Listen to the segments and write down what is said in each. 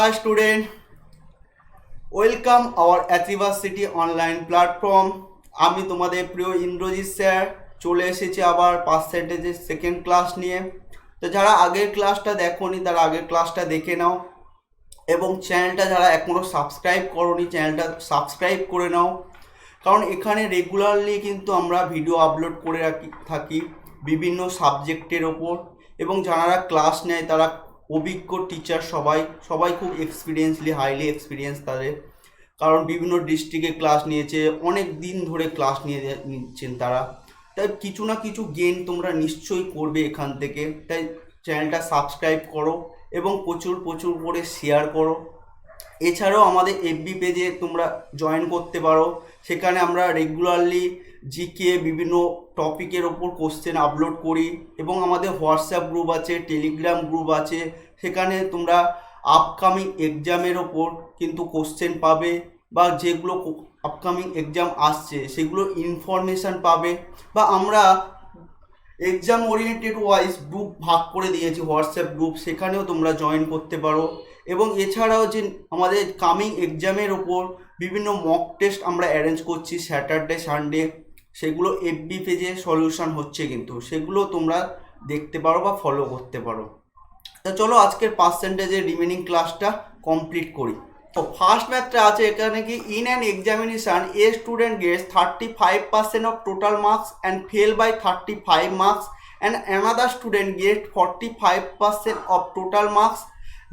Hi student, welcome our Achievers online platform. আমি তোমাদের প্রিয় ইন্দ্রজিৎ স্যার চলে এসেছি আবার পার্সেন্টেজের সেকেন্ড ক্লাস নিয়ে। তো যারা আগের ক্লাসটা দেখোনি তারা আগের ক্লাসটা দেখে নাও এবং চ্যানেলটা যারা এখনও সাবস্ক্রাইব করোনি চ্যানেলটা সাবস্ক্রাইব করে নাও, কারণ এখানে রেগুলারলি কিন্তু আমরা ভিডিও আপলোড করে থাকি বিভিন্ন সাবজেক্টের ওপর, এবং যারা ক্লাস নেয় তারা অভিজ্ঞ টিচার, সবাই খুব হাইলি এক্সপিরিয়েন্স তাদের, কারণ বিভিন্ন ডিস্ট্রিক্টে ক্লাস নিয়েছে, অনেক দিন ধরে ক্লাস নিচ্ছেন তারা। তাই কিছু না কিছু গেইন তোমরা নিশ্চয়ই করবে এখান থেকে। তাই চ্যানেলটা সাবস্ক্রাইব করো এবং প্রচুর করে শেয়ার করো। এছাড়াও আমাদের এফবি পেজে তোমরা জয়েন করতে পারো, সেখানে আমরা রেগুলারলি জিকে বিভিন্ন টপিকের ওপর কোশ্চেন আপলোড করি, এবং আমাদের হোয়াটসঅ্যাপ গ্রুপ আছে, টেলিগ্রাম গ্রুপ আছে, সেখানে তোমরা আপকামিং এক্সামের ওপর কিন্তু কোশ্চেন পাবে, বা যেগুলো আপকামিং এক্সাম আসছে সেগুলো ইনফরমেশান পাবে, বা আমরা এক্সাম ওরিয়েন্টেড ওয়াইজ গ্রুপ ভাগ করে দিয়েছি হোয়াটসঅ্যাপ গ্রুপ, সেখানেও তোমরা জয়েন করতে পারো। এবং এছাড়াও যে আমাদের কামিং এক্সামের ওপর বিভিন্ন মক টেস্ট আমরা অ্যারেঞ্জ করছি স্যাটারডে সানডে, সেগুলো এফবি পেজে সলিউশন হচ্ছে, কিন্তু সেগুলো তোমরা দেখতে পারো বা ফলো করতে পারো। তা চলো আজকের পার্সেন্টেজের রিমেনিং ক্লাসটা কমপ্লিট করি। তো ফার্স্ট ম্যাথটা আছে এখানে কি, in an examination a student gets 35% of total marks and fail by 35 marks, and another student get 45% of total marks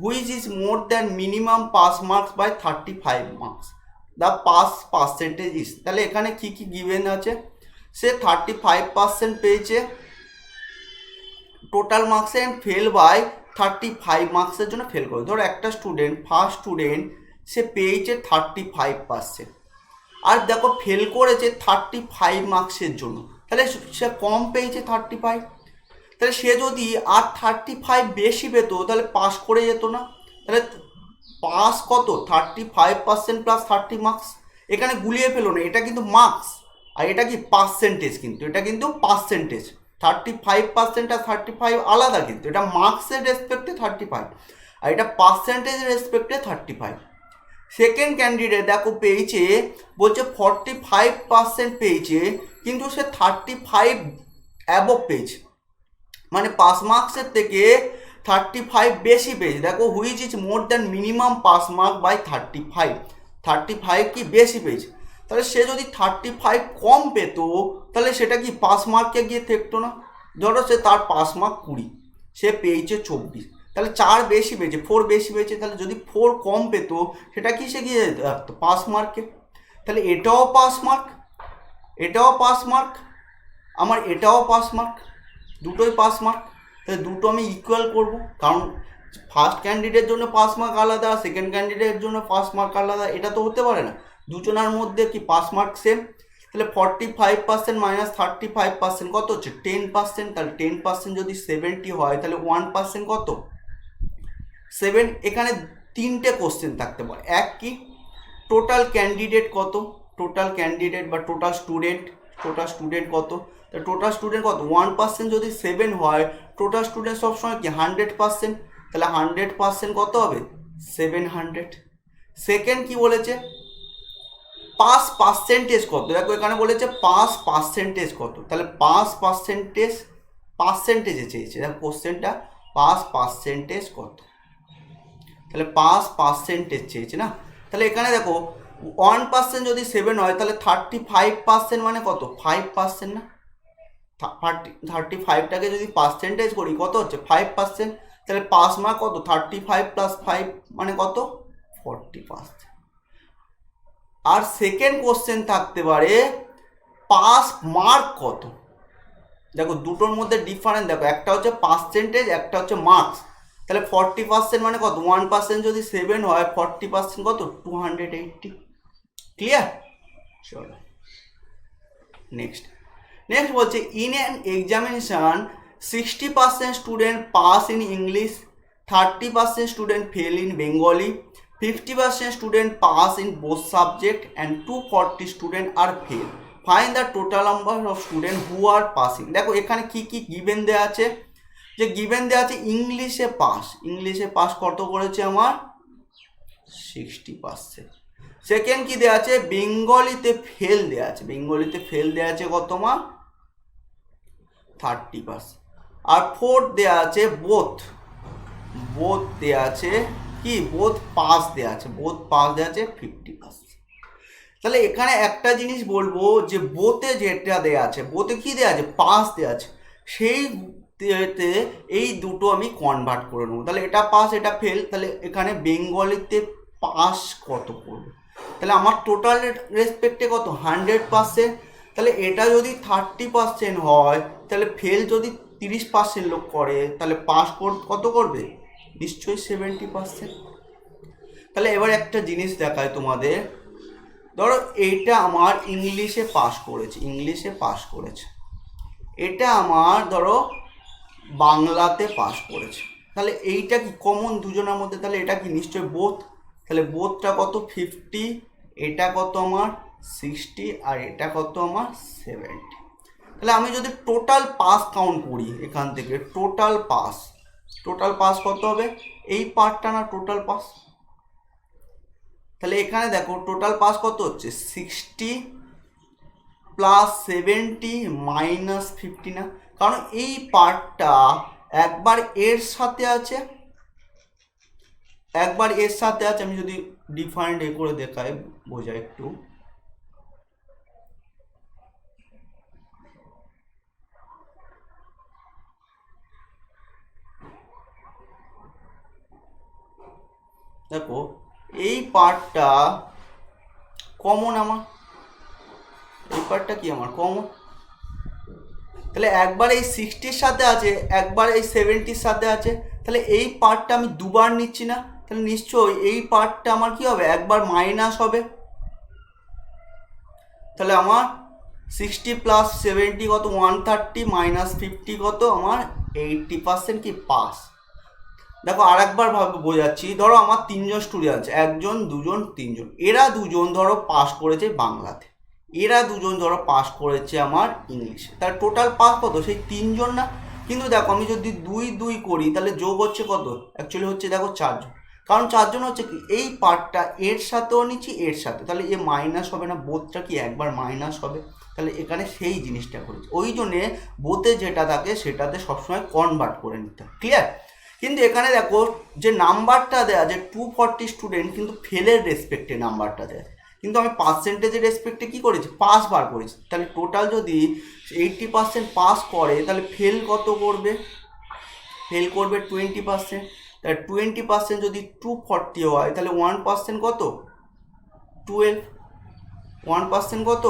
which is more than minimum pass marks by 35 marks. The pass percentage is, তাহলে এখানে কি given আছে, সে 35% পেয়েছে total মার্কসে and fail by 35 মার্কসের জন্য fail করে। ধরো একটা স্টুডেন্ট, ফার্স্ট স্টুডেন্ট, সে পেয়েছে 35%, আর দেখো ফেল করেছে 35 মার্কসের জন্য, তাহলে সে কম পেয়েছে 35, তাহলে সে যদি আর 35 বেশি পেতো তাহলে পাস করে যেত না। তাহলে পাস কত, 35% প্লাস 30 মার্কস, এখানে গুলিয়ে ফেলো না, এটা কিন্তু মার্কস আর এটা কি পার্সেন্টেজ, কিন্তু এটা কিন্তু পার্সেন্টেজ, 35% আর 35 আলাদা, কিন্তু এটা মার্কসের রেসপেক্টে 35 আর এটা পার্সেন্টেজের রেসপেক্টে 35। সেকেন্ড ক্যান্ডিডেট দেখো পেয়েছে, বলছে 45% পেয়েছে, কিন্তু সে 35 অ্যাবভ পেয়েছে, মানে পাস মার্কসের থেকে 35 বেশি পেয়েছে। দেখো which is more than minimum pass mark by 35 কি বেশি পেয়েছে, তাহলে সে যদি 35 কম পেত তাহলে সেটা কি পাস মার্কে গিয়ে থাকতো না। ধরো সে তার পাস মার্ক 20, সে পেয়েছে 24, তাহলে 4 বেশি পেয়েছে, 4 বেশি পেয়েছে, তাহলে যদি 4 কম পেত সেটা কি সে গিয়ে রাখতো পাস মার্কে। তাহলে এটাও পাস মার্ক, এটাও পাস মার্ক, আমার এটাও পাস মার্ক, দুটোই পাস মার্ক, তাহলে দুটো আমি ইকুয়াল করব, কারণ ফার্স্ট ক্যান্ডিডেটের জন্য পাস মার্ক আলাদা, সেকেন্ড ক্যান্ডিডেটের জন্য পাস মার্ক আলাদা, এটা তো হতে পারে না, দুজনের মধ্যে কি পাস মার্ক সেম। তাহলে 45% মাইনাস 35% কত হচ্ছে 10%, তাহলে 10% যদি 70 হয় তাহলে 1% কত 7। এখানে তিনটে কোশ্চেন থাকতে পারে, এক কি টোটাল ক্যান্ডিডেট কত, টোটাল ক্যান্ডিডেট বা টোটাল স্টুডেন্ট কত, টোটাল স্টুডেন্ট কত 1% যদি 7 হয়, টোটাল স্টুডেন্ট সবসময় কি 100%, তাহলে 100% কত হবে 700। সেকেন্ড কি বলেছে, পাস পার্সেন্টেজ কত, দেখো এখানে বলেছে পাস পার্সেন্টেজ কত, তাহলে পাস পার্সেন্টেজে চেয়েছে, দেখো কোশ্চেনটা পাস পার্সেন্টেজ কত, তাহলে পাস পার্সেন্টেজ চেয়েছে না। তাহলে এখানে দেখো 1% যদি 7 হয় তাহলে 35% মানে কত 5% না, 35টাকে যদি পার্সেন্টেজ করি কত হচ্ছে 5%, তাহলে পাস মার্ক কত 35 প্লাস 5 মানে কত 40%। আর সেকেন্ড কোশ্চেন থাকতে পারে পাস মার্ক কত, দেখো দুটোর মধ্যে ডিফারেন্স দেখো, একটা হচ্ছে পার্সেন্টেজ একটা হচ্ছে মার্কস, তাহলে 40% মানে কত 1% যদি 7 হয় 40% কত 280। ক্লিয়ার, চলো নেক্সট বলছে in an examination 60% student pass in English, 30% student fail in Bengali, 50% student pass in both subject and 240 student are fail, find the total number of student who are passing. দেখো এখানে কি গিভেন দেওয়া আছে, যে given দেওয়া আছে ইংলিশে পাস কত করেছে আমার 60%। সেকেন্ড কি দেওয়া আছে, বেঙ্গলিতে ফেল দেওয়া আছে, বেঙ্গলিতে ফেল দেওয়া আছে কত মা, 30%। আর ফোর্থ দেওয়া আছে বোথ, বোথ দেওয়া আছে কি, বোথ পাস দেওয়া আছে, বোথ পাস দেওয়া আছে 50%। তাহলে এখানে একটা জিনিস বলবো যে বোতে যেটা দেওয়া আছে, বোতে কি দেওয়া আছে, পাস দেওয়া আছে, সেই এই দুটো আমি কনভার্ট করে নেবো। তাহলে এটা পাস এটা ফেল, তাহলে এখানে বেঙ্গলিতে পাস কত করবে, তাহলে আমার টোটাল রেসপেক্টে কত 100%। তাহলে এটা যদি 30% হয়, তাহলে ফেল যদি 30% লোক করে, তাহলে পাস কত করবে, নিশ্চয়ই 70%। তাহলে এবার একটা জিনিস দেখায় তোমাদের, ধরো এইটা আমার ইংলিশে পাস করেছে, ইংলিশে পাস করেছে, এটা আমার ধরো বাংলাতে পাস করেছে, তাহলে এইটা কি কমন দুজনের মধ্যে, তাহলে এটা কি নিশ্চয়ই বোথ, তাহলে বোথটা কত 50, এটা কত আমার 60, আর এটা কত আমার 70। তাহলে আমি যদি টোটাল পাস কাউন্ট করি এখান থেকে, টোটাল পাস কত হবে, এই পার্টটা না টোটাল পাস, তাহলে এখানে দেখো টোটাল পাস কত হচ্ছে 60 প্লাস 70 মাইনাস 50 না, কারণ এই পার্টটা একবার এর সাথে আছে, একবার এর সাথে আছে। আমি যদি ডিফাইন্ড এ করে দেখাই বোঝা একটু, দেখো এই পার্টটা কমন আমার, এই পার্টটা কি আমার কমন, তাহলে একবার এই 60-র সাথে আছে, একবার এই 70-র সাথে আছে, তাহলে এই পার্টটা আমি দুবার নিচ্ছি না, তাহলে নিশ্চয়ই এই পার্টটা আমার কি হবে, একবার মাইনাস হবে। তাহলে আমার 60 প্লাস 70 কত 130, মাইনাস 50 কত আমার 80% কি পাস। দেখো আর একবার ভাবে বোঝাচ্ছি, ধরো আমার 3জন স্টুডেন্ট আছে, 1 জন 2 জন 3 জন, এরা 2 জন ধরো পাস করেছে বাংলাতে, এরা 2 জন ধরো পাস করেছে আমার ইংলিশে, তার টোটাল পাস কত, সেই 3 জন না। কিন্তু দেখো আমি যদি 2 করি, তাহলে যোগ হচ্ছে কত, অ্যাকচুয়ালি হচ্ছে দেখো 4 জন, কারণ 4 জন হচ্ছে কি এই পার্টটা এর সাথেও নিচ্ছি এর সাথে, তাহলে এ মাইনাস হবে না, বোধটা কি একবার মাইনাস হবে, তাহলে এখানে সেই জিনিসটা করেছে, ওই জন্যে বোধে যেটা থাকে সেটাতে সবসময় কনভার্ট করে নিতে হয়, ক্লিয়ার। কিন্তু এখানে দেখো যে নাম্বারটা দেয়া যে 240 স্টুডেন্ট, কিন্তু ফেলের রেসপেক্টে নাম্বারটা দেয়, কিন্তু আমি পার্সেন্টেজের রেসপেক্টে কী করেছি, পাস বার করেছি। তাহলে টোটাল যদি 80% পাস করে, তাহলে ফেল কত করবে, ফেল করবে 20%। তাহলে 20% যদি 240 হয়, তাহলে 1% কত 12, 1% কত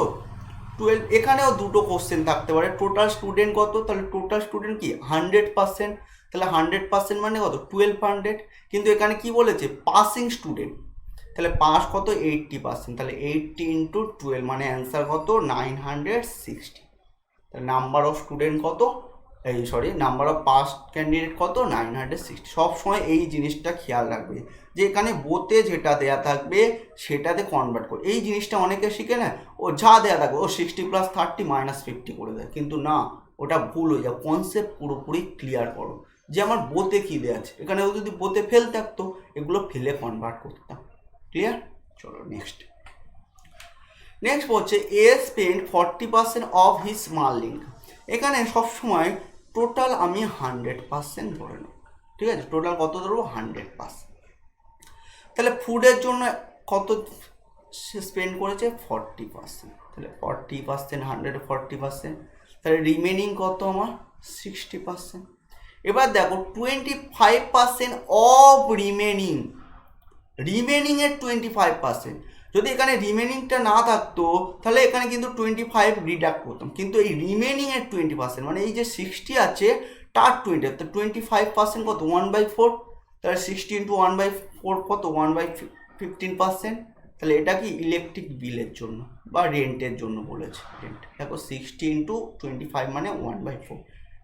12। এখানেও দুটো কোশ্চেন থাকতে পারে, টোটাল স্টুডেন্ট কত, তাহলে টোটাল স্টুডেন্ট কি 100%, তাহলে 100% মানে কত 1200। কিন্তু এখানে কি বলেছে পাসিং স্টুডেন্ট, তাহলে পাস কত 80%, তাহলে 80 ইন্টু 12 মানে অ্যান্সার কত 960। তাহলে নাম্বার অফ স্টুডেন্ট কত, নাম্বার অফ পাস ক্যান্ডিডেট কত 960। সবসময় এই জিনিসটা খেয়াল রাখবে যে এখানে বোতে যেটা দেয়া থাকবে সেটাতে কনভার্ট করে, এই জিনিসটা অনেকে শিখে না, ও যা দেয়া থাকবে ও 60 প্লাস 30 মাইনাস 50 করে দেয়, কিন্তু না, ওটা ভুল হয়ে যায়। কনসেপ্ট পুরোপুরি ক্লিয়ার করো যে আমার বোতে কী দেওয়া আছে, এখানেও যদি বোতে ফেল থাকতো এগুলো ফেলে কনভার্ট করতাম, ক্লিয়ার। চলো নেক্সট হচ্ছে এ স্পেন্ড 40% অফ হিজ মার্লিং। এখানে সবসময় টোটাল আমি 100% ধরে নেব, ঠিক আছে, টোটাল কত ধরবো 100%। তাহলে ফুডের জন্য কত সে স্পেন্ড করেছে 40%, তাহলে 40% 140%, তাহলে রিমেনিং কত আমার 60%। এবার দেখো 25% অফ রিমেনিংয়ের 25%, যদি এখানে রিমেনিংটা না থাকতো তাহলে এখানে কিন্তু 25 ডিডাক্ট করতাম, কিন্তু এই রিমেনিংয়ের 20% মানে এই যে 60 আছে তার 20, তো 25% কত 1/4, তাহলে 60 ইন্টু 1/4 কত 1/15%। তাহলে এটা কি ইলেকট্রিক বিলের জন্য বা রেন্টের জন্য বলেছে, রেন্ট। দেখো 60 ইন্টু 25 মানে 1/4,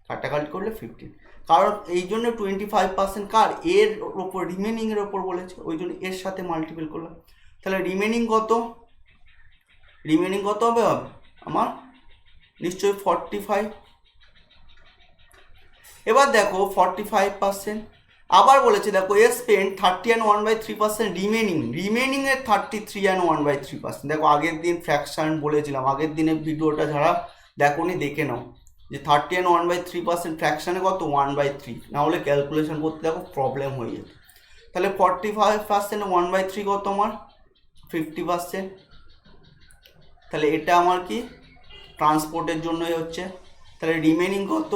কাটাকাটি করলে 15, কারণ এই জন্য 25% কার এর ওপর রিমেনিংয়ের ওপর বলেছে, ওই জন্য এর সাথে মাল্টিপল করলাম। তাহলে রিমেনিং কত হবে আমার নিশ্চয়ই 45। এবার দেখো 45%, আবার বলেছে দেখো এ স্পেন্ড 30 and 1/3% রিমেনিংয়ের 33 and 1/3%। দেখো আগের দিন ফ্র্যাকশন বলেছিলাম, আগের দিনের ভিডিওটা যারা দেখোনি দেখে নাও, যে 30 and 1/3% ফ্র্যাকশানে কত 1/3, না হলে ক্যালকুলেশন করতে দেখো প্রবলেম হয়ে যেত। তাহলে 45% 1/3 কত আমার 50%। তাহলে এটা আমার কি ট্রান্সপোর্টের জন্যই হচ্ছে। তাহলে রিমেনিং কত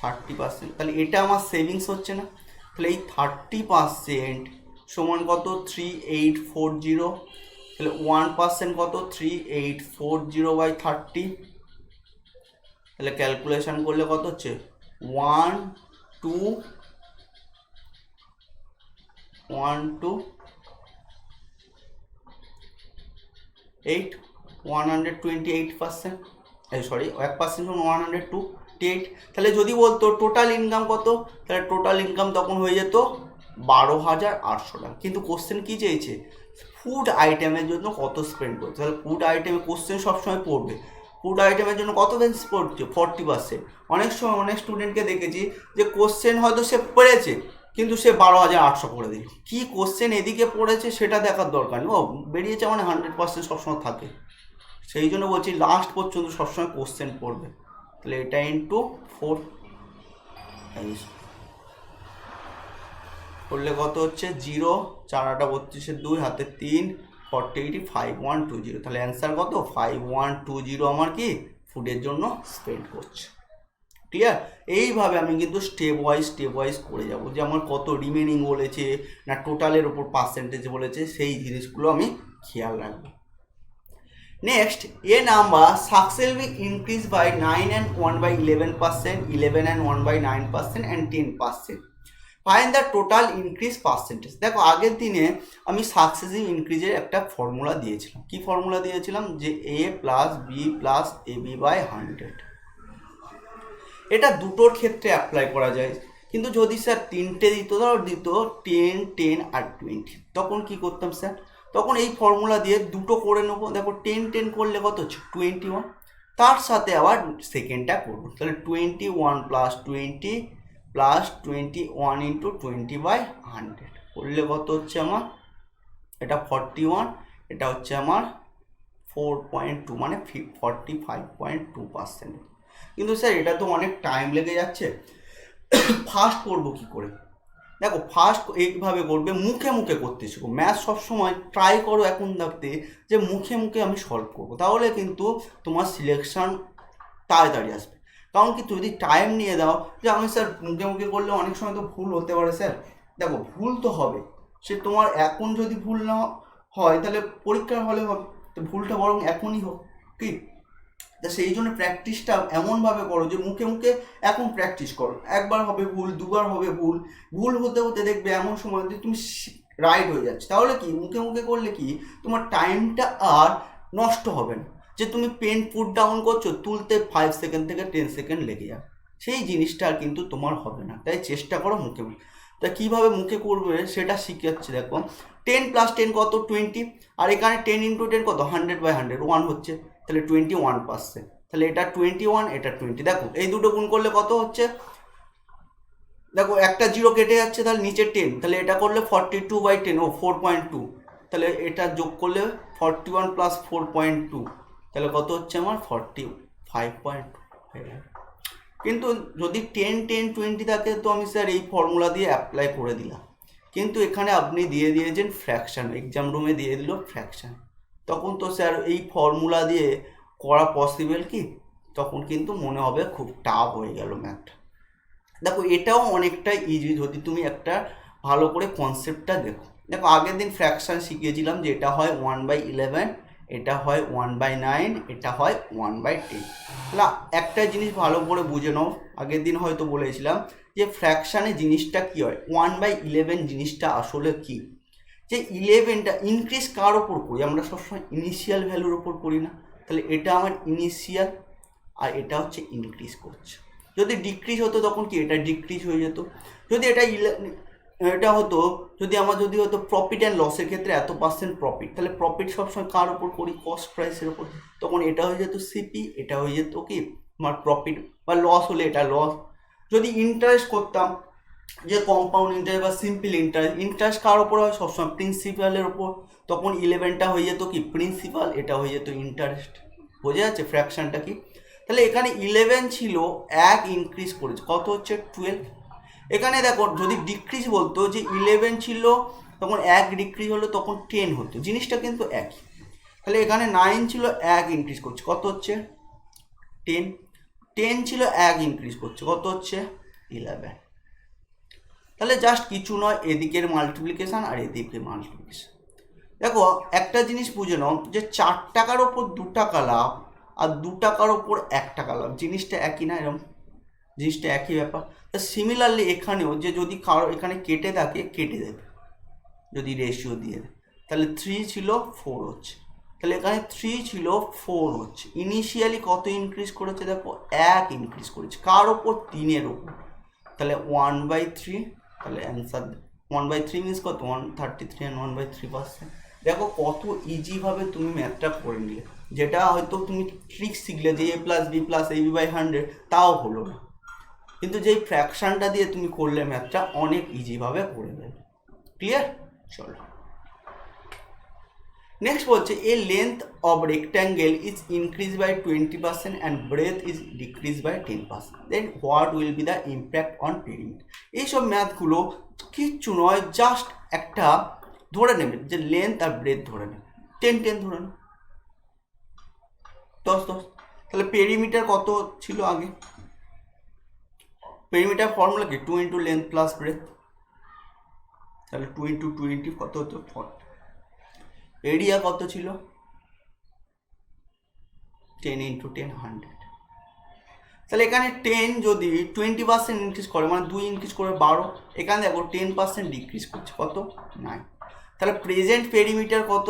30%। তাহলে এটা আমার সেভিংস হচ্ছে না। তাহলে এই 30% সমান কত 3840। তাহলে 1% কত 3840/30। তাহলে ক্যালকুলেশন করলে কত হচ্ছে 1 2 8 128%, সরি 1% 128। তাহলে যদি বলতো টোটাল ইনকাম কত, তাহলে টোটাল ইনকাম তখন হয়ে যেত 12,800 টাকা। কিন্তু কোশ্চেন কী চেয়েছে, ফুড আইটেমের জন্য কত স্পেন্ড করছে। তাহলে ফুড আইটেমে কোশ্চেন সবসময় পড়বে, ফুড আইটেমের জন্য কত বেঞ্চ পড়ছে 40%। অনেক সময় অনেক স্টুডেন্টকে দেখেছি যে কোশ্চেন হয়তো সে পড়েছে কিন্তু সে 12,800 করে দিল। কী কোশ্চেন এদিকে পড়েছে সেটা দেখার দরকার নেই, ও বেরিয়েছে মানে 100% সবসময় থাকে। সেই জন্য বলছি লাস্ট পর্যন্ত সবসময় কোশ্চেন পড়বে। তাহলে এটা ইন্টু 4 করলে কত হচ্ছে 0 4 8 32 2 হাতে 3 40 5120। তাহলে অ্যান্সার কত 5120 আমার কি ফুডের জন্য স্পেন্ড করছে। ক্লিয়ার? এইভাবে আমি কিন্তু স্টেপ ওয়াইজ করে যাব, যে আমার কত রিমেনিং বলেছে না টোটালের ওপর পার্সেন্টেজ বলেছে, সেই জিনিসগুলো আমি খেয়াল রাখবো। Next, a number successively increased by 9 and 1/11%, 11 and 1/9% and 10%. Find the total increase percentage. দেখো আগের দিনে আমি সাকসেসিভ ইনক্রিজের একটা ফর্মুলা দিয়েছিলাম। কি ফর্মুলা দিয়েছিলাম, যে a plus B plus ab/100। এটা দুটোর ক্ষেত্রে অ্যাপ্লাই করা যায়, কিন্তু যদি স্যার তিনটে দিত, ধরো দিত 10 10 আর 20, তখন কি করতাম স্যার, তখন এই ফর্মুলা দিয়ে দুটো করে নেবো। দেখো 10 10 করলে কত হচ্ছে 21, তার সাথে আবার সেকেন্ডটা করবো। তাহলে 21 প্লাস 20 প্লাস 21 ইন্টু 20/100 করলে কত হচ্ছে আমার, এটা 41, এটা হচ্ছে আমার 4.2 মানে 45.2%। কিন্তু স্যার এটা তো অনেক টাইম লেগে যাচ্ছে, ফার্স্ট করবো কী করে। দেখো ফার্স্ট এইভাবে করবে, মুখে মুখে করতে শিখো। ম্যাথ সবসময় ট্রাই করো এখন থাকতে যে মুখে মুখে আমি সলভ করবো, তাহলে কিন্তু তোমার সিলেকশান তাড়াতাড়ি আসবে। কারণ কি যদি টাইম নিয়ে দাও, যে আমি স্যার মুখে মুখে করলে অনেক সময় তো ভুল হতে পারে স্যার। দেখো ভুল তো হবে, সে তোমার এখন যদি ভুল না হয় তাহলে পরীক্ষার হলে হবে, তো ভুলটা বরং এখনই হোক কি। তা সেই জন্য প্র্যাকটিসটা এমনভাবে করো যে মুখে মুখে এখন প্র্যাকটিস করো। একবার হবে ভুল, দুবার হবে ভুল, ভুল হতে হতে দেখবে এমন সময় যে তুমি রাইট হয়ে যাচ্ছে। তাহলে কি মুখে মুখে করলে কি তোমার টাইমটা আর নষ্ট হবে না, যে তুমি পেন পুট ডাউন করছো তুলতে 5 সেকেন্ড থেকে 10 সেকেন্ড লেগে যাবে, সেই জিনিসটা আর কিন্তু তোমার হবে না। তাই চেষ্টা করো মুখে মুখে। তা কীভাবে মুখে করবে সেটা শিখাচ্ছি। দেখো 10 প্লাস 10 কত 20, আর এখানে 10 ইন্টু 10 কত 100/100 1 হচ্ছে, তাহলে 21%। তাহলে এটা 21, এটা 20। দেখো এই দুটো গুণ করলে কত হচ্ছে, দেখো একটা জিরো কেটে যাচ্ছে, তাহলে নিচে 10, তাহলে এটা করলে 42/10 ও 4.2। তাহলে এটা যোগ করলে 41 প্লাস 4.2, তাহলে কত হচ্ছে আমার 45.2। কিন্তু যদি 10 10 20 থাকে তো আমি স্যার এই ফর্মুলা দিয়ে অ্যাপ্লাই করে দিলাম, কিন্তু এখানে আপনি দিয়ে দিয়েছেন ফ্র্যাকশান, এক্সাম রুমে দিয়ে দিল ফ্র্যাকশান, তখন তো স্যার এই ফর্মুলা দিয়ে করা পসিবল কি, তখন কিন্তু মনে হবে খুব টাফ হয়ে গেল ম্যাথটা। দেখো এটাও অনেকটা ইজি যদি তুমি একটা ভালো করে কনসেপ্টটা দেখো। দেখো আগের দিন ফ্র্যাকশান শিখিয়েছিলাম যে এটা হয় 1/11, এটা হয় 1/9, এটা হয় 1/10। তাহলে একটা জিনিস ভালো করে বুঝে নাও, আগের দিন হয়তো বলেছিলাম যে ফ্র্যাকশানে জিনিসটা কী হয়, 1/11 জিনিসটা আসলে কী, যে 11টা ইনক্রিজ কার ওপর করি, আমরা সবসময় ইনিশিয়াল ভ্যালুর ওপর করি না। তাহলে এটা আমার ইনিশিয়াল আর এটা হচ্ছে ইনক্রিজ করছে। যদি ডিক্রিজ হতো তখন কি এটা ডিক্রিজ হয়ে যেত। যদি এটা হতো, যদি আমার যদি হতো প্রফিট অ্যান্ড লসের ক্ষেত্রে এত % প্রফিট, তাহলে প্রফিট সবসময় কার ওপর করি, কস্ট প্রাইসের ওপর, তখন এটা হয়ে যেত সিপি, এটা হয়ে যেত কি আমার প্রফিট, বা লস হলে এটা লস। যদি ইন্টারেস্ট করতাম যে কম্পাউন্ড ইন্টারেস্ট বা সিম্পল ইন্টারেস্ট কার ওপর হয় সবসময় প্রিন্সিপালের ওপর, তখন 11টা হয়ে যেত কি প্রিন্সিপাল, এটা হয়ে যেত ইন্টারেস্ট। বোঝা যাচ্ছে ফ্র্যাকশনটা কি? তাহলে এখানে 11 ছিল, এক ইনক্রিজ করেছে, কত হচ্ছে 12। এখানে দেখো যদি ডিক্রিজ বলতো যে 11 ছিল তখন এক ডিক্রিজ হলো তখন 10 হতো, জিনিসটা কিন্তু একই। তাহলে এখানে 9 ছিল, এক ইনক্রিজ করছে, কত হচ্ছে 10। 10 ছিল, এক ইনক্রিজ করছে, কত হচ্ছে 11। তাহলে জাস্ট কিছু নয়, এদিকের মাল্টিপ্লিকেশান আর এদিকের মাল্টিপ্লিকেশান। দেখো একটা জিনিস বুঝে নাও যে 4 টাকার ওপর 2 টাকা লাভ আর 2 টাকার ওপর 1 টাকা লাভ, জিনিসটা একই না? এরকম জিনিসটা একই ব্যাপার। তা সিমিলারলি এখানেও যে যদি কারো এখানে কেটে থাকে কেটে দেবে, যদি রেশিও দিয়ে দেয়, তাহলে 3 ছিল 4 হচ্ছে, তাহলে এখানে 3 ছিল 4 হচ্ছে। ইনিশিয়ালি কত ইনক্রিজ করেছে দেখো, এক ইনক্রিজ করেছে, কার ওপর 3-এর ওপর, তাহলে 1/3। তাহলে অ্যান্সার 1/3 মিনস কত 133 অ্যান্ড 1/3%। দেখো কত ইজিভাবে তুমি ম্যাথটা করে নিলে, যেটা হয়তো তুমি ট্রিক শিখলে যে a+b+ab/100 তাও হলো না, কিন্তু যেই ফ্র্যাকশনটা দিয়ে তুমি করলে ম্যাথটা অনেক ইজিভাবে করে নেবে। ক্লিয়ার? চলো নেক্সট বলছে a length of rectangle is increase by 20% and breadth is decrease by 10%, then what will be the impact on perimeter. এইসব ম্যাথগুলো কিচ্ছু নয়, জাস্ট একটা ধরে নেবে যে লেন্থ আর ব্রেথ ধরে নেবে, 10 ধরে নেবে, 10। তাহলে পেরিমিটার কত ছিল আগে? পেরিমিটার ফর্মুলা কি 2 ইন্টু লেন্থ প্লাস ব্রেথ, তাহলে 2 ইন্টু 20 কত হতো 40। এরিয়া কত ছিল 10 ইন্টু 10 100। তাহলে এখানে 10 যদি 20% ইনক্রিজ করে মানে 2 ইনক্রিজ করে 12, এখানে দেখো 10% ডিক্রিজ করছে, কত 9। তাহলে প্রেজেন্ট পেরিমিটার কত,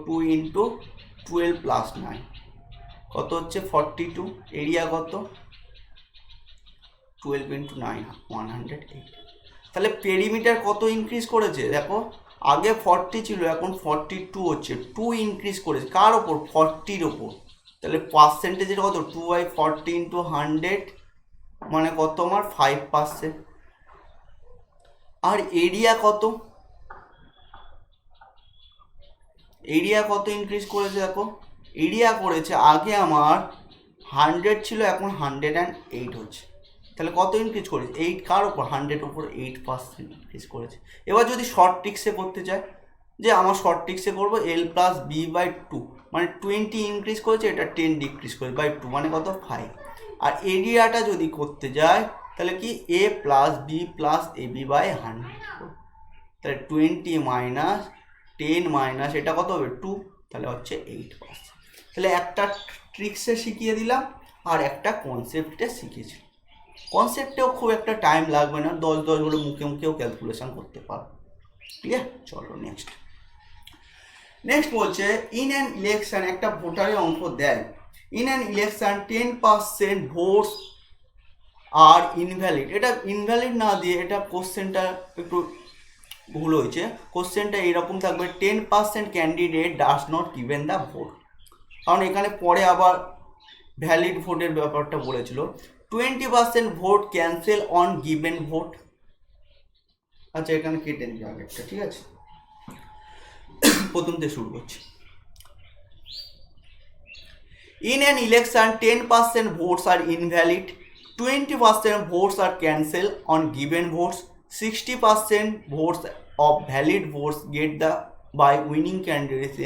2 ইন্টু 12 প্লাস 9 কত হচ্ছে 42। এরিয়া কত 12 ইন্টু 9 108। তাহলে পেরিমিটার কত ইনক্রিজ করেছে দেখো, আগে 40 ছিল এখন 42 হচ্ছে, 2 ইনক্রিজ করেছে, কার ওপর 40-র ওপর। তাহলে পার্সেন্টেজের কত 2/40 ইন্টু 100 মানে কত আমার 5%। আর এরিয়া কত, এরিয়া কত ইনক্রিজ করেছে দেখো, এরিয়া করেছে আগে আমার 100 ছিল এখন 108 হচ্ছে, তাহলে কত ইনক্রিজ করেছে 8, কার ওপর 100 ওপর 8% ইনক্রিজ করেছে। এবার যদি শর্ট ট্রিক্সে করতে চাই, যে আমার শর্ট ট্রিক্সে করবো l+b/2 মানে 20 ইনক্রিজ করেছে, এটা 10 ডিক্রিজ করেছে বাই 2 মানে কত 5। আর এরিয়াটা যদি করতে যায় তাহলে কি a+b+ab/100, তাহলে 20 মাইনাস 10 মাইনাস এটা কত হবে 2, তাহলে হচ্ছে 8%। তাহলে একটা ট্রিক্সে শিখিয়ে দিলাম আর একটা কনসেপ্টে শিখিয়েছি। কনসেপ্টেও খুব একটা টাইম লাগবে না, 10 বলে মুখে মুখেও ক্যালকুলেশন করতে পারো। ক্লিয়ার? চলো নেক্সট বলছে ইন অ্যান ইলেকশন, একটা ভোটারের অঙ্ক দেয়, in an election 10% votes are invalid. এটা ইনভ্যালিড না দিয়ে এটা কোশ্চেনটা একটু ভুল হয়েছে, কোশ্চেনটা এইরকম থাকবে 10% candidate does not given the vote, কারণ এখানে পরে আবার ভ্যালিড ভোটের ব্যাপারটা বলেছিল। 20% vote cancel on given vote. আচ্ছা এখানে কেটে দিই আগেরটা, ঠিক আছে, প্রথম থেকে শুরু করছি। In an election 10% votes are invalid, 20% votes are cancelled on given votes, 60% votes of valid votes get the by winning candidates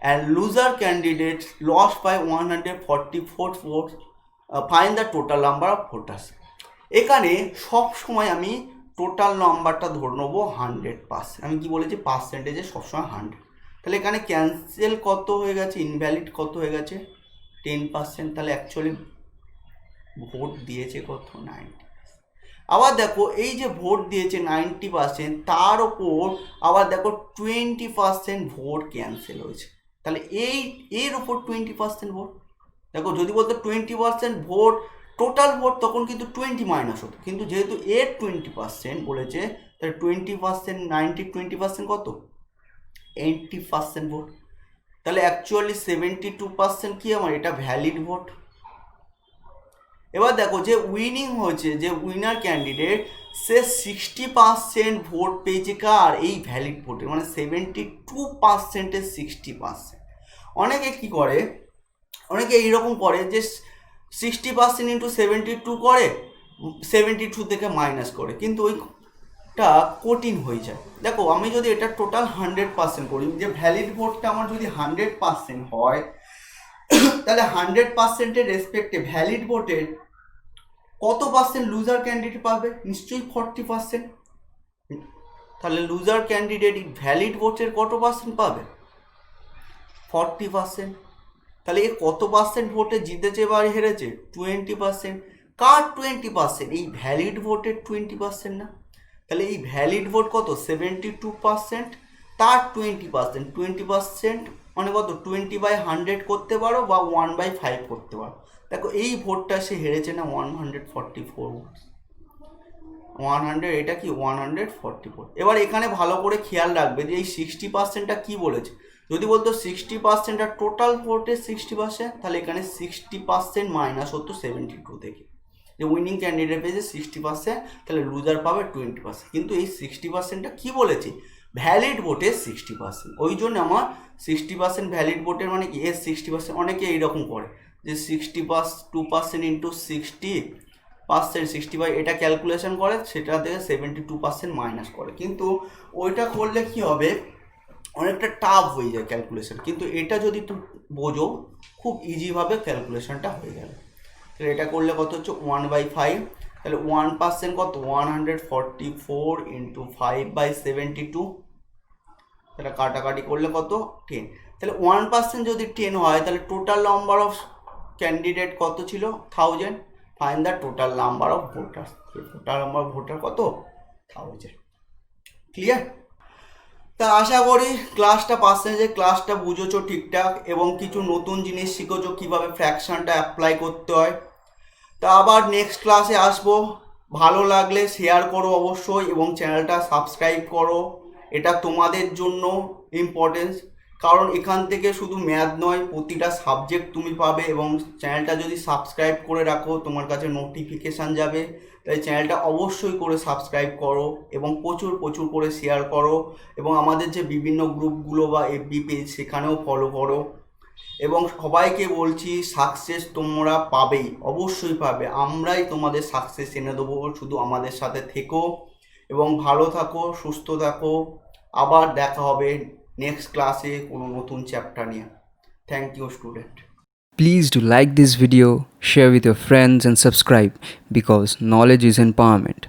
and loser candidates lost by 144 votes. Find the total number of voters. এখানে সব সময় আমি total নাম্বারটা ধরে নেবো 100%, আমি কি বলেছি পার্সেন্টেজে সবসময় 100। তাহলে এখানে ক্যান্সেল কত হয়ে গেছে, ইনভ্যালিড কত হয়ে গেছে 10%, তাহলে অ্যাকচুয়ালি ভোট দিয়েছে কত 90। আবার দেখো এই যে ভোট দিয়েছে 90%, তার ওপর আবার দেখো 20% ভোট ক্যান্সেল হয়েছে, তাহলে এর ওপর 20% ভোট। দেখো যদি বলতো 20% ভোট টোটাল ভোট তখন কিন্তু 20 মাইনাস হতো, কিন্তু যেহেতু এর 20% বলেছে তাহলে 20% 90 20% কত 80% ভোট। তাহলে অ্যাকচুয়ালি 72% কি আমার এটা ভ্যালিড ভোট। এবার দেখো যে উইনিং হয়েছে, যে উইনার ক্যান্ডিডেট, সে 60% ভোট পেয়েছে কার, এই ভ্যালিড ভোটের, মানে 72%-এর 60%। অনেকে কি করে, অনেকে এইরকম করে যে 60% ইন্টু 72 করে, 72 থেকে মাইনাস করে, কিন্তু ওইটা কঠিন হয়ে যায়। দেখো আমি যদি এটা টোটাল 100% করি, যে ভ্যালিড ভোটটা আমার যদি 100% হয়, তাহলে 100%-এর রেসপেক্টে ভ্যালিড ভোটের কত পার্সেন্ট লুজার ক্যান্ডিডেট পাবে? নিশ্চয়ই 40%। তাহলে লুজার ক্যান্ডিডেট ভ্যালিড ভোটের কত পার্সেন্ট পাবে? 40%। তাহলে এ কত পার্সেন্ট ভোটে জিতেছে বা হেরেছে? 20%। কার 20%? এই ভ্যালিড ভোটের 20% না? তাহলে এই ভ্যালিড ভোট কত? 72%, তার 20%। 20% মানে কত? 20/100 করতে পারো বা 1/5 করতে পারো। দেখো এই ভোটটা সে হেরেছে না 144 ভোট, 100, এটা কি 144। এবার এখানে ভালো করে খেয়াল রাখবে যে এই 60%টা কি বলেছে। যদি বলতো 60% আর টোটাল ভোটের 60%, তাহলে এখানে 60% মাইনাস হতো 72 থেকে, যে উইনিং ক্যান্ডিডেট পেয়েছে 60%, তাহলে লুজার পাবে 20%। কিন্তু এই 60%টা কি বলেছে? ভ্যালিড ভোটের 60%। ওই জন্য আমার 60% ভ্যালিড ভোটের মানে কি এর 60%। অনেকে এইরকম করে যে 2% ইন্টু 60%, এটা ক্যালকুলেশন করে, সেটা থেকে 72% মাইনাস করে, কিন্তু ওইটা করলে কি হবে, অনেকটা টাফ হয়ে যায় ক্যালকুলেশন। কিন্তু এটা যদি তুমি বোঝো, খুব ইজিভাবে ক্যালকুলেশনটা হয়ে গেল। তাহলে এটা করলে কত হচ্ছে? 1/5। তাহলে 1% কত? 144 ইন্টু 5/72। তাহলে কাটাকাটি করলে কত? 10। তাহলে 1% যদি 10 হয়, তাহলে টোটাল নাম্বার অফ ক্যান্ডিডেট কত ছিল? 1000। Find the total number of voter. Total number of voter কত? 1000। ক্লিয়ার? তা আশা করি ক্লাসটা বুঝেছো ঠিকঠাক, এবং কিছু নতুন জিনিস শিখেছো কীভাবে ফ্র্যাকশনটা অ্যাপ্লাই করতে হয়। তা আবার নেক্সট ক্লাসে আসবো। ভালো লাগলে শেয়ার করো অবশ্যই, এবং চ্যানেলটা সাবস্ক্রাইব করো। এটা তোমাদের জন্য ইম্পর্টেন্স, কারণ এখান থেকে শুধু ম্যাথ নয়, প্রতিটা সাবজেক্ট তুমি পাবে। এবং চ্যানেলটা যদি সাবস্ক্রাইব করে রাখো, তোমার কাছে নোটিফিকেশান যাবে। তাই চ্যানেলটা অবশ্যই করে সাবস্ক্রাইব করো, এবং প্রচুর প্রচুর করে শেয়ার করো, এবং আমাদের যে বিভিন্ন গ্রুপগুলো বা এফবি পেজ, সেখানেও ফলো করো। এবং সবাইকে বলছি, সাকসেস তোমরা পাবেই, অবশ্যই পাবে। আমরাই তোমাদের সাকসেস এনে দেবো, শুধু আমাদের সাথে থেকো এবং ভালো থাকো, সুস্থ থাকো। আবার দেখা হবে নেক্সট ক্লাসে কোনো নতুন চ্যাপ্টার নিয়ে। Thank you student. Please do like this video, share with your friends and subscribe, because knowledge is empowerment.